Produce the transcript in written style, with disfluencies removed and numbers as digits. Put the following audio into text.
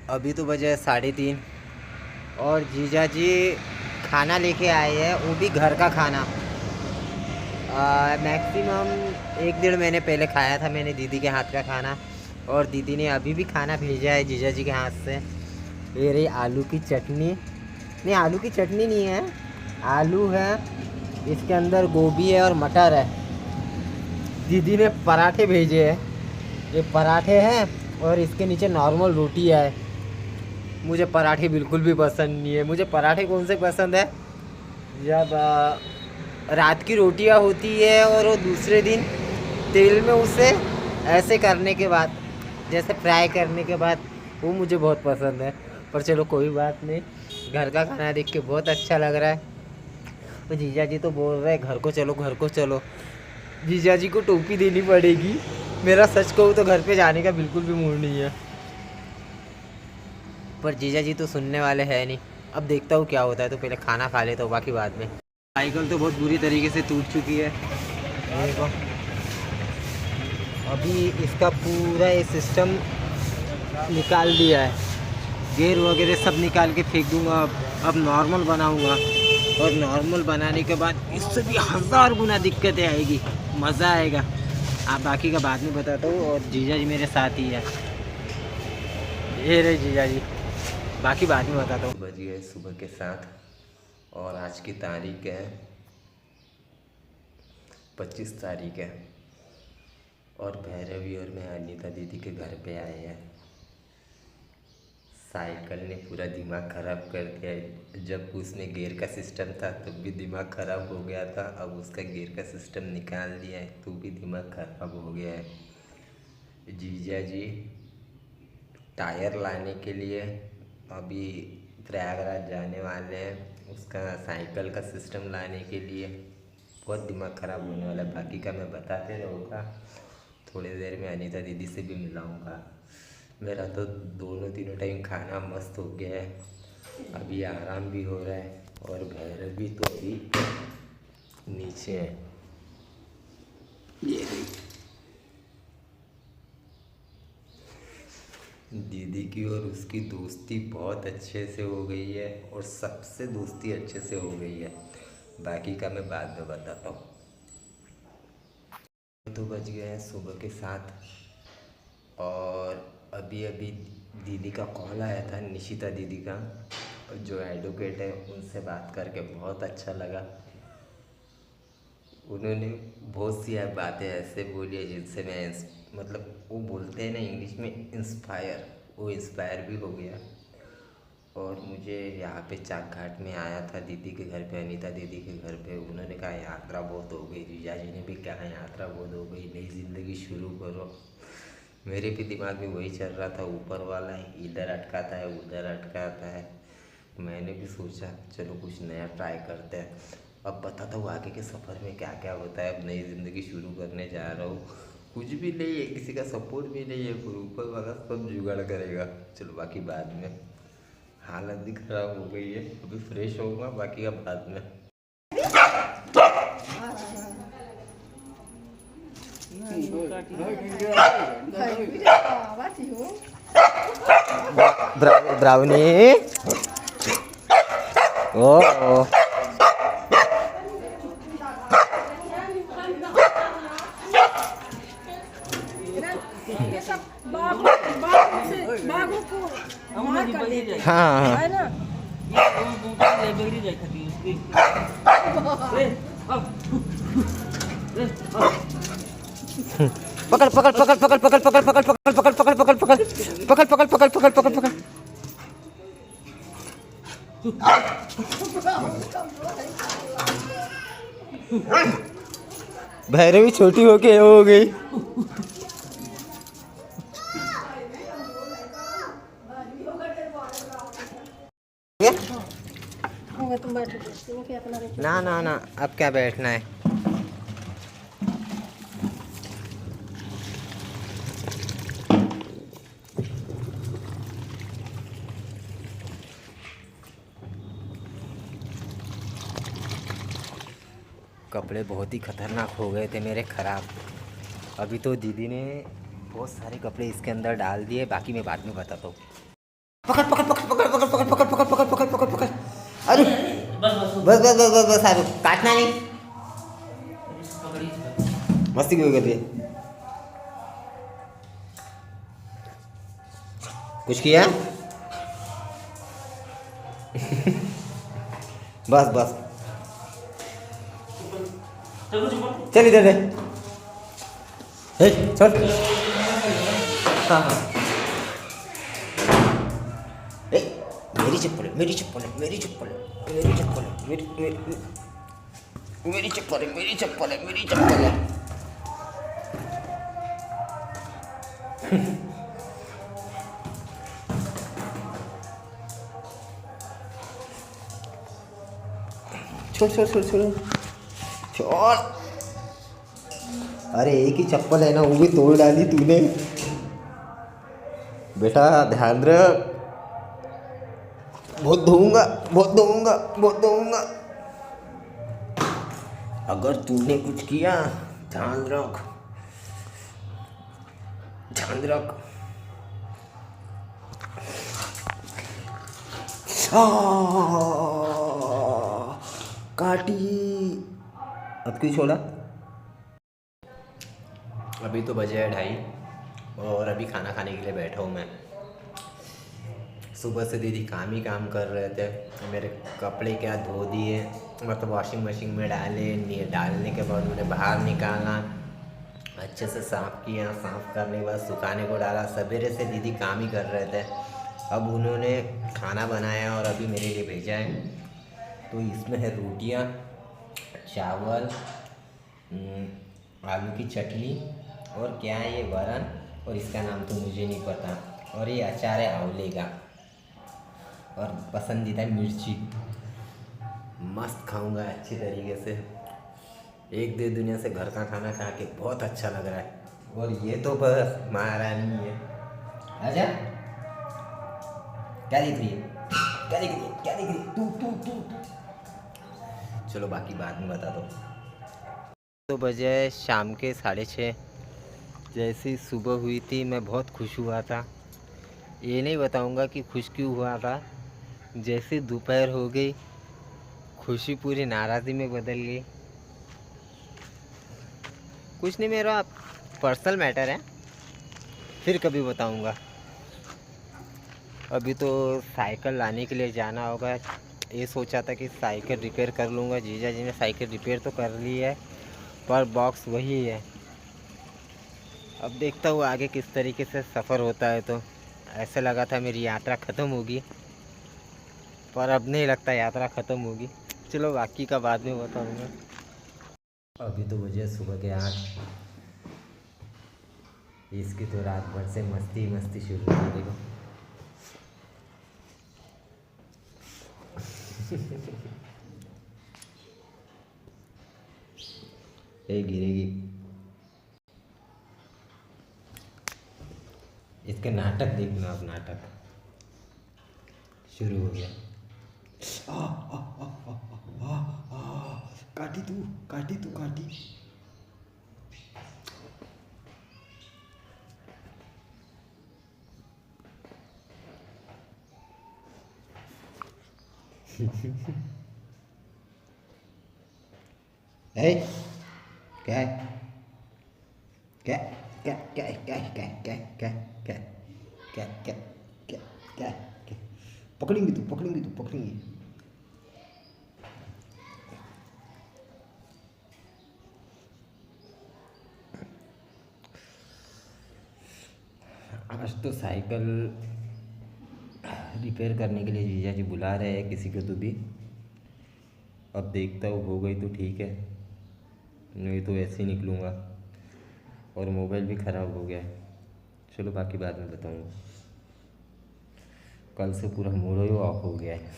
अभी तो बजे 3:30 और जीजा जी खाना लेके आए हैं, वो भी घर का खाना। मैक्सिमम 1-1.5 महीने पहले खाया था मैंने दीदी के हाथ का खाना, और दीदी ने अभी भी खाना भेजा है जीजा जी के हाथ से। ये रही आलू की चटनी, नहीं आलू की चटनी नहीं है, आलू है, इसके अंदर गोभी है और मटर है। दीदी ने पराठे भेजे हैं, ये पराठे हैं और इसके नीचे नॉर्मल रोटी है। मुझे पराठे बिल्कुल भी पसंद नहीं है। मुझे पराठे कौन से पसंद है, जब रात की रोटियां होती है और वो दूसरे दिन तेल में उसे ऐसे करने के बाद, जैसे फ्राई करने के बाद, वो मुझे बहुत पसंद है। पर चलो कोई बात नहीं, घर का खाना देख के बहुत अच्छा लग रहा है। तो जीजा जी तो बोल रहे हैं घर को चलो, घर को चलो। जीजा जी को टोपी देनी पड़ेगी। मेरा सच कहूँ तो घर पे जाने का बिल्कुल भी मूड नहीं है, पर जीजा जी तो सुनने वाले हैं नहीं। अब देखता हूँ क्या होता है, तो पहले खाना खा लेता हूँ, बाकी बाद में। साइकिल तो बहुत बुरी तरीके से टूट चुकी है, देखो। अभी इसका पूरा ये सिस्टम निकाल दिया है, गेयर वगैरह सब निकाल के फेंक दूँगा। अब नॉर्मल बनाऊँगा, और नॉर्मल बनाने के बाद इससे भी 1000 गुना दिक्कतें आएगी, मज़ा आएगा। आप बाकी का बाद में बताता हूँ। और जीजा जी मेरे साथ ही है, ये रहे जीजा जी, बाकी बाद में बताता हूँ। बज गए सुबह के 7 और आज की तारीख है 25 तारीख है, और भैरवी और मैं अनीता दीदी के घर पे आए हैं। साइकिल ने पूरा दिमाग ख़राब कर दिया है। जब उसमें गियर का सिस्टम था तब भी दिमाग ख़राब हो गया था, अब उसका गियर का सिस्टम निकाल दिया है तो भी दिमाग ख़राब हो गया है। जीजा जी टायर लाने के लिए अभी प्रयागराज जाने वाले हैं, उसका साइकिल का सिस्टम लाने के लिए। बहुत दिमाग ख़राब होने वाला है, बाकी का मैं बताते रहूँगा। थोड़ी देर में अनीता दीदी से भी मिलाऊँगा। मेरा तो दोनों तीनों टाइम खाना मस्त हो गया है, अभी आराम भी हो रहा है, और भैरव भी तो अभी नीचे है। ये दीदी की और उसकी दोस्ती बहुत अच्छे से हो गई है, और सबसे दोस्ती अच्छे से हो गई है, बाकी का मैं बाद में बताता हूँ। तो बज गए हैं सुबह के 7, और अभी अभी दीदी का कॉल आया था, निशिता दीदी का, जो एडवोकेट है, उनसे बात करके बहुत अच्छा लगा। उन्होंने बहुत सी बातें ऐसे बोली है जिनसे मैं मतलब वो बोलते हैं ना इंग्लिश में इंस्पायर, वो इंस्पायर भी हो गया। और मुझे यहाँ पे चाक घाट में आया था दीदी के घर पे, अनीता दीदी के घर पे। उन्होंने कहा यात्रा बहुत हो गई, जीजा जी ने भी कहा यात्रा बहुत हो गई, नई ज़िंदगी शुरू करो। मेरे भी दिमाग में वही चल रहा था, ऊपर वाला इधर अटकाता है उधर अटकाता है। मैंने भी सोचा चलो कुछ नया ट्राई करते हैं। अब बताता हूँ आगे के सफ़र में क्या क्या होता है। अब नई ज़िंदगी शुरू करने जा रहा हूँ, कुछ भी नहीं है, किसी का सपोर्ट भी नहीं है, पर ऊपर वाला सब जुगाड़ करेगा। चलो बाकी बाद में, हालत भी ख़राब हो गई है, अभी फ्रेश होऊंगा, बाकी का बाद में। ब्राउनी ओ हाँ हाँ पकड़ पकड़ पकड़ पकड़ पकड़ पकड़ पकड़ पकड़ पकड़ पकड़ पकड़ पकड़ पकड़ पकड़ पकड़ पकड़ पकड़ पकड़। भैरवी छोटी होके हो गई। ना ना ना, अब क्या बैठना है। कपड़े बहुत ही खतरनाक हो गए थे मेरे, ख़राब। अभी तो दीदी ने बहुत सारे कपड़े इसके अंदर डाल दिए, बाकी मैं बाद में बताता हूँ। पकड़ पकड़ पकड़ पकड़ पकड़ पकड़ पकड़ पकड़ पकड़ पकड़ पकड़ पकड़। अरे बस बस बस बस बस बस बस आलू काटना नहीं। पकड़ी। मस्ती क्यों कर रही है? कुछ किया? बस बस चलो चुप। चल इधर चल। हाँ हाँ ए, मेरी चप्पल है मेरी चप्पल है मेरी चप्पल है मेरी चप्पल है मेरी मेरी मेरी चप्पल है मेरी चप्पल है मेरी चप्पल है। छोड़ छोड़ छोड़ छोड़ छोड़। अरे एक ही चप्पल है ना, वो भी तोड़ डाली तूने। बेटा ध्यान रख, बहुत धोऊंगा बहुत धोऊंगा बहुत धोऊंगा। अगर तूने कुछ किया ध्यान रख ध्यान रख। काटी। अब क्यों छोड़ा? अभी तो बजे है 2:30 और अभी खाना खाने के लिए बैठा हूँ मैं। सुबह से दीदी काम ही काम कर रहे थे। मेरे कपड़े क्या धो दिए, मतलब वॉशिंग मशीन में डालने के बाद उन्हें बाहर निकाला, अच्छे से साफ़ किया, साफ़ करने के बाद सुखाने को डाला। सवेरे से दीदी काम ही कर रहे थे। अब उन्होंने खाना बनाया और अभी मेरे लिए भेजा है। तो इसमें है रोटियां, चावल, आलू की चटनी और क्या है ये वरण, और इसका नाम तो मुझे नहीं पता। और ये अचार है आंवले का और पसंदीदा मिर्ची। मस्त खाऊंगा अच्छी तरीके से। एक दे दुनिया से घर का खाना खा के बहुत अच्छा लग रहा है। और ये तो बस महारानी है। आजा। क्या दिख रही है क्या दिख रही है क्या दिख रही है? तू चलो बाकी बाद में बता दो। तो बजे शाम के 6:30। जैसी सुबह हुई थी मैं बहुत खुश हुआ था। ये नहीं बताऊंगा कि खुश क्यों हुआ था। जैसी दोपहर हो गई खुशी पूरी नाराज़ी में बदल गई। कुछ नहीं, मेरा पर्सनल मैटर है, फिर कभी बताऊंगा। अभी तो साइकिल लाने के लिए जाना होगा। ये सोचा था कि साइकिल रिपेयर कर लूँगा। जीजा जी ने साइकिल रिपेयर तो कर ली है पर बॉक्स वही है। अब देखता हूँ आगे किस तरीके से सफ़र होता है। तो ऐसे लगा था मेरी यात्रा ख़त्म होगी, पर अब नहीं लगता यात्रा ख़त्म होगी। चलो बाकी का बाद में बताऊँगा। अभी तो बजे सुबह के 8। इसकी तो रात भर से मस्ती मस्ती शुरू हो गई। ये गिरेगी। इसके नाटक देखना, अब नाटक शुरू हो गया। आ, आ, आ, आ, आ, आ, काटी तू काटी तू काटी। ए, क्या है क्या क्या क्या क्या क्या क्या क्या क्या क्या क्या क्या क्या क्या? पकड़ेंगे तू पकड़ेंगे तू पकड़ेंगे। आज तो साइकिल रिपेयर करने के लिए जीजा जी बुला रहे हैं किसी को तो भी। अब देखता हूँ, हो गई तो ठीक है, नहीं तो ऐसे ही निकलूँगा। और मोबाइल भी ख़राब हो गया है। चलो बाकी बाद में बताऊँगा। कल से पूरा मूड ही ऑफ हो गया है।